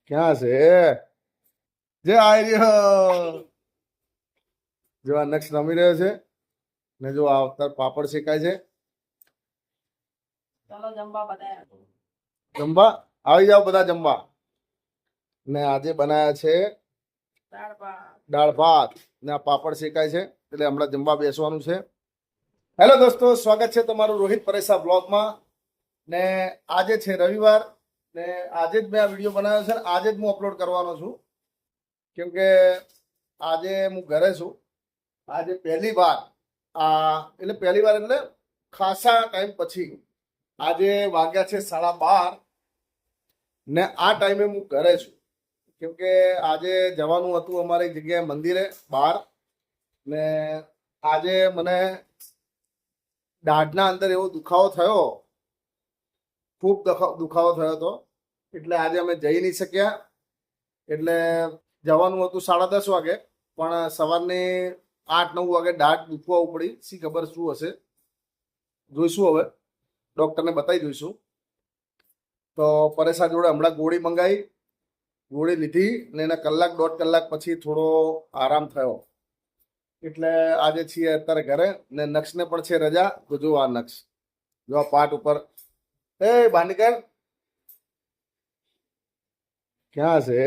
ક્યાં છે જે આવી રહ્યો? જો આ નક્ષ રમી રહ્યો છે ને જો આ અવતાર પાપડ શેકાય છે. ચલો જમવા બધા જમવા આવી જાઓ બધા જમવા. ને આજે બનાયા છે દાળ ભાત. દાળ ભાત ને આ પાપડ શેકાય છે એટલે હમણાં જમવા બેસવાનું છે. હેલો દોસ્તો, સ્વાગત છે તમારું રોહિત પરેશા બ્લોગમાં. ને આજે છે રવિવાર ને આજે જ મેં આ વિડીયો બનાવ્યો છે ને આજે જ હું અપલોડ કરવાનો છું, કેમ કે આજે હું ઘરે છું. આજે પહેલી વાર એટલે ખાસા ટાઈમ પછી આજે વાગ્યા છે 12:30 ને આ ટાઈમે હું ઘરે છું, કેમ કે આજે જવાનું હતું અમારે એક જગ્યાએ મંદિરે બહાર. ને આજે મને દાઢના અંદર એવો દુખાવો થયો, ખૂબ દુખાવો થયો હતો, એટલે આજે અમે જઈ નહીં શક્યા. એટલે જવાનું હતું 10:30 વાગે, પણ સવારની 8-9 વાગે દાઢ દુખવા ઉપડી. શી ખબર શું હશે, જોઈશું. હવે ડૉક્ટરને બતાવી જોઈશું. તો પરેશા જોડે હમણાં ગોળી મંગાવી, ગોળી લીધી ને એને કલાક 1.5 કલાક પછી થોડો આરામ થયો. એટલે આજે છીએ અત્યારે ઘરે ને નક્ષને પણ છે રજા. તો જો આ નક્ષ જો આ પાટ ઉપર એ ભાંડીકર ક્યાં છે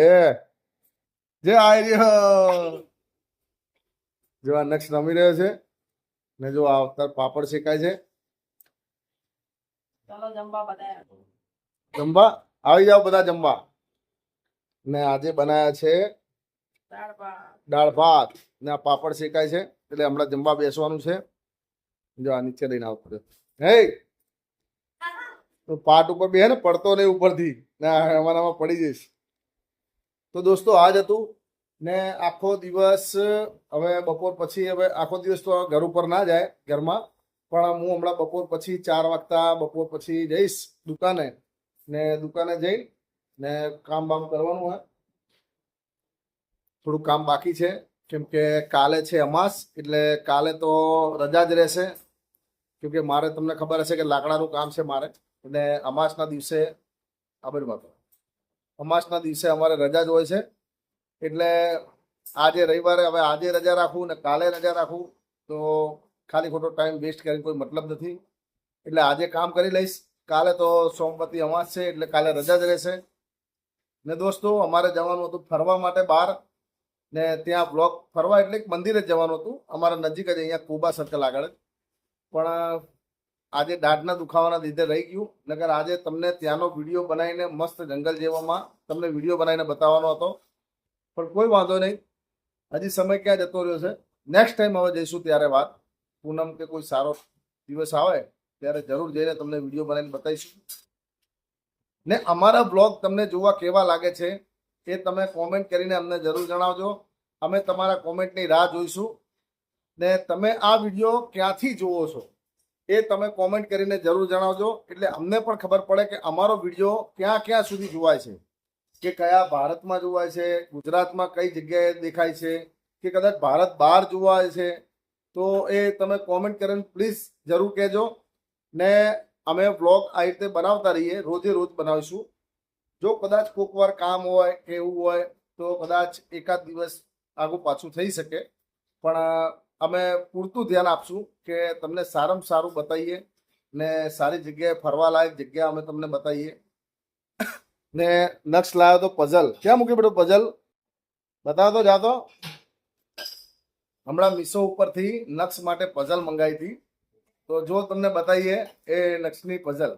જે આવી રહ્યો? જો આ નક્ષ રમી રહ્યો છે ને જો આ અવતાર પાપડ શેકાય છે. ચલો જમવા બધા જમવા આવી જાઓ બધા જમવા. ને આજે બનાયા છે દાળ ભાત. દાળ ભાત ને આ પાપડ શેકાય છે એટલે હમણાં જમવા બેસવાનું છે. જો આ નીચે લઈને આવતો રહ્યો. હે તો પાટ ઉપર બે ને પડતો નહીં ઉપરથી ને આમાં પડી જઈશ. તો દોસ્તો આજ હતું ને આખો દિવસ. હવે બપોર પછી, હવે આખો દિવસ તો ઘર ઉપર ના જાય ઘરમાં, પણ હું હમણાં બપોર પછી 4 વાગતા બપોર પછી જઈશ દુકાને. ને દુકાને જઈ ને કામ બામ કરવાનું હોય. થોડું કામ બાકી છે, કેમ કે કાલે છે અમાસ, એટલે કાલે તો રજા જ રહેશે. કેમ કે મારે, તમને ખબર હશે કે લાકડાનું કામ છે મારે, એટલે અમાસના દિવસે અમાસના દિવસે અમારે રજા જ હોય છે. એટલે આજે રવિવારે હવે આજે રજા રાખું ને કાલે રજા રાખું તો ખાલી ખોટો ટાઈમ વેસ્ટ કરીને કોઈ મતલબ નથી. એટલે આજે કામ કરી લઈશ. કાલે તો સોમવતી અમાસ છે એટલે કાલે રજા જ રહેશે. ને દોસ્તો અમારે જવાનું હતું ફરવા માટે બહાર, ને ત્યાં બ્લોક ફરવા એટલે મંદિરે જ જવાનું હતું અમારા નજીક જ, અહીંયા કુબા સર્કલ આગળ. પણ આજે દાઢના દુખાવાના લીધે રહી ગયું, નકર આજે તમને ત્યાંનો વિડીયો બનાવીને મસ્ત જંગલ જેવામાં તમને વિડીયો બનાવીને બતાવવાનો હતો. પણ કોઈ વાંધો નહીં, હજી સમય ક્યાં જતો રહ્યો છે. નેક્સ્ટ ટાઈમ હવે જઈશું ત્યારે વાત, પૂનમ કે કોઈ સારો દિવસ આવે ત્યારે જરૂર જઈને તમને વિડીયો બનાવીને બતાવીશું. ને અમારા બ્લોગ તમને જોવા કેવા લાગે છે એ તમે કોમેન્ટ કરીને અમને જરૂર જણાવજો. અમે તમારા કોમેન્ટની રાહ જોઈશું. ને તમે આ વિડીયો ક્યાંથી જુઓ છો એ તમે કોમેન્ટ કરીને જરૂર જણાવજો, એટલે અમને પણ ખબર પડે કે અમારો વિડીયો ક્યાં ક્યાં સુધી જોવાય છે, કે કયા ભારતમાં જોવાય છે, ગુજરાતમાં કઈ જગ્યાએ દેખાય છે, કે કદાચ ભારત બહાર જોવાય છે. તો એ તમે કોમેન્ટ કરીને પ્લીઝ જરૂર કહેજો. ને અમે વ્લોગ આ રીતે બનાવતા રહીએ, રોજે રોજ બનાવીશું. જો કદાચ કોઈક વાર કામ હોય કે એવું હોય તો કદાચ એકાદ દિવસ આગું પાછું થઈ શકે, પણ અમે પૂરતું ધ્યાન આપશું કે તમને સારામાં સારું બતાવીએ ને સારી જગ્યાએ ફરવાલાયક જગ્યા અમે તમને બતાવીએ. ને નક્ષ લાવ્યો તો પઝલ. ક્યાં મૂકી બેટો પઝલ? બતાવો તો જાતો. હમણાં મીશો ઉપરથી નક્ષ માટે પઝલ મંગાવી હતી, તો જો તમને બતાવીએ એ નક્ષની પઝલ.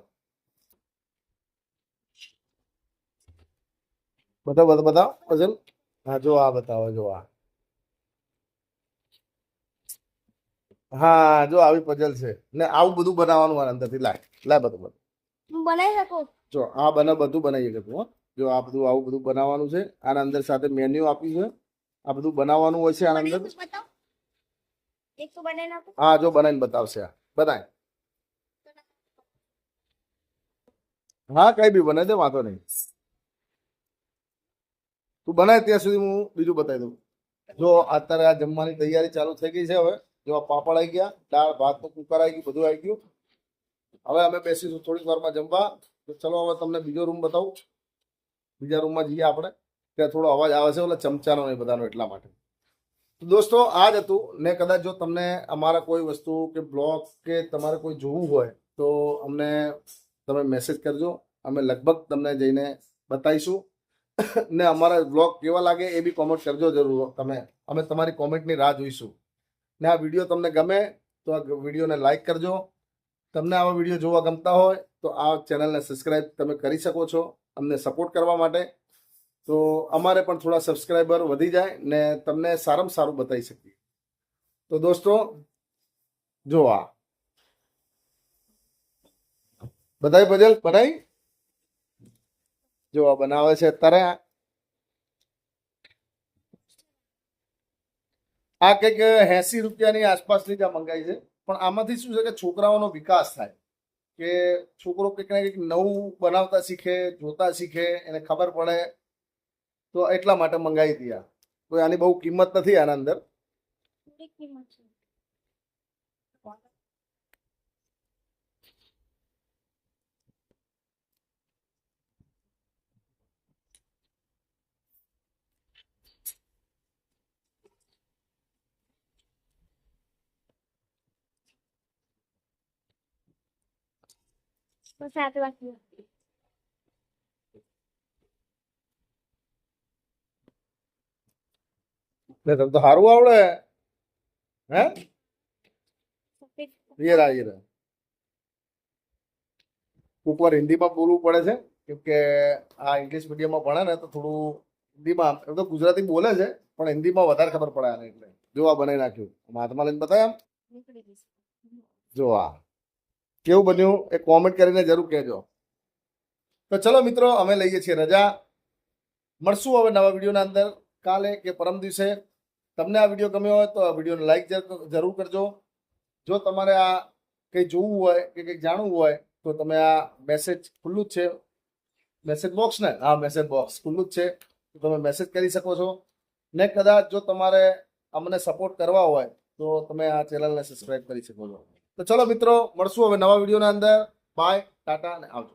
બતાવો પઝલ. હા જો આ બતાવો, જો આ. હા જો આવી પઝલ છે ને આવું બધું બનાવવાનું આ અંદરથી. લાય બધું બનાવી શકું. જો આ બધું બનાવી શકે તું. જો આ બધું આવું બધું બનાવવાનું છે. આના અંદર સાથે મેન્યુ આપ્યું છે. આ બધું બનાવવાનું હોય છે આના અંદર. બતાવ. એક તો બનાવી નાખું. હા જો બનાવીને બતાવશે. આ બનાય. હા કઈ બી બનાવી દે, વાંધો નહીં. તું બનાય ત્યાં સુધી હું બીજું બતાવી દઉં. જો અત્યારે આ જમવાની તૈયારી ચાલુ થઈ ગઈ છે. હવે જો આ પાપડ આવી ગયા, દાળ ભાતનું કુકર આવી ગયું, બધું આવી ગયું. હવે અમે બેસીશું થોડીક વારમાં જમવા. તો ચલો હવે તમને બીજો રૂમ બતાવું. બીજા રૂમમાં જઈએ આપણે, ત્યાં થોડો અવાજ આવે છે ઓલા ચમચાનો એ બધાનો, એટલા માટે. તો દોસ્તો આ જ હતું. ને કદાચ જો તમને અમારા કોઈ વસ્તુ કે બ્લોગ કે તમારે કોઈ જોવું હોય તો અમને તમે મેસેજ કરજો, અમે લગભગ તમને જઈને બતાવીશું. ને અમારા બ્લોગ કેવા લાગે એ બી કોમેન્ટ કરજો જરૂર તમે, અમે તમારી કોમેન્ટની રાહ જોઈશું. ને આ વિડીયો તમને ગમે તો આ વિડીયોને લાઈક કરજો. તમને આવા વિડીયો જોવા ગમતા હોય તો આ ચેનલને સબસ્ક્રાઈબ તમે કરી શકો છો અમને સપોર્ટ કરવા માટે. તો અમારે પણ થોડા સબસ્ક્રાઈબર વધી જાય ને તમને સારામાં સારું બતાવી શકીએ. તો દોસ્તો જો આ બધાય ભજલ બનાવી જો આ બનાવે છે અત્યારે. આ કંઈક 80 રૂપિયાની આસપાસની જ આ મંગાઈ છે. પણ આમાંથી શું છે કે છોકરાઓનો વિકાસ થાય, કે છોકરો કંઈક ને કંઈક નવું બનાવતા શીખે, જોતા શીખે, એને ખબર પડે. તો એટલા માટે મંગાવી હતી આ. કોઈ આની બહુ કિંમત નથી આના અંદર. થોડી કિંમત છે. તો 7 વાગ્યે. ને તને તો સારું આવડે હે. સફેદ હીરા કોક વાર હિન્દીમાં બોલવું પડે છે, કેમ કે આ ઇંગ્લિશ મીડિયમમાં ભણે ને તો થોડું હિન્દીમાં, એમ તો ગુજરાતી બોલે છે પણ હિન્દીમાં વધારે ખબર પડે આને. એટલે જો આ બનાવી નાખ્યું, હાથમાં લઈને બતાવ્યા. નીકળી ગઈ છે. જો આ કેવું બન્યું એ કોમેન્ટ કરીને જરૂર કહેજો. તો ચલો મિત્રો, અમે લઈએ છીએ રજા. મળશું હવે નવા વિડીયોના અંદર કાલે કે પરમ દિવસે. તમને આ વિડીયો ગમ્યો હોય તો આ વિડીયોને લાઈક જરૂર કરજો. જો તમારે આ કંઈ જોવું હોય કે કંઈક જાણવું હોય તો તમે આ મેસેજ ખુલ્લું જ છે, મેસેજ બોક્સ ને, હા મેસેજ બોક્સ ખુલ્લું જ છે, તો તમે મેસેજ કરી શકો છો. ને કદાચ જો તમારે અમને સપોર્ટ કરવા હોય તો તમે આ ચેનલને સબસ્ક્રાઈબ કરી શકો છો. તો ચલો મિત્રો, મળશું હવે નવા વિડીયોના અંદર. બાય, ટાટા અને આવજો.